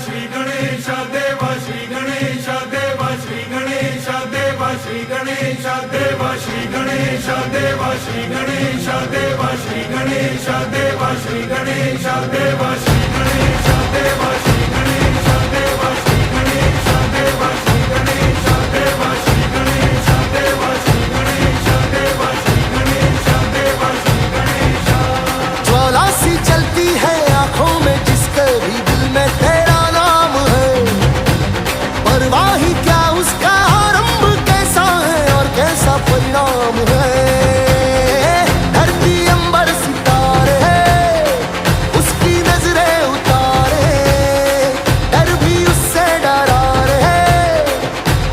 श्री गणेश देवा श्री गणेश देवा श्री गणेश देवा श्री गणेश देवा श्री गणेश देवा श्री गणेश देवा श्री गणेश देवा श्री गणेश देवा श्री गणेश देवा श्री गणेश देवा श्री गणेश देवा श्री गणेश देवा श्री गणेश। ज्वाला सी जलती है आंखों में जिसके भी दिल में तेरा नाम है, परवाह ही क्या उसका आरंभ कैसा है और कैसा परिणाम है। धरती अंबर सितारे उसकी नजरें उतारे, डर भी उससे डरा रे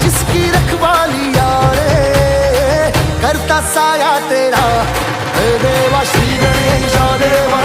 जिसकी रखवाली यारे करता साया तेरा। हे देवा श्री गणेश देवा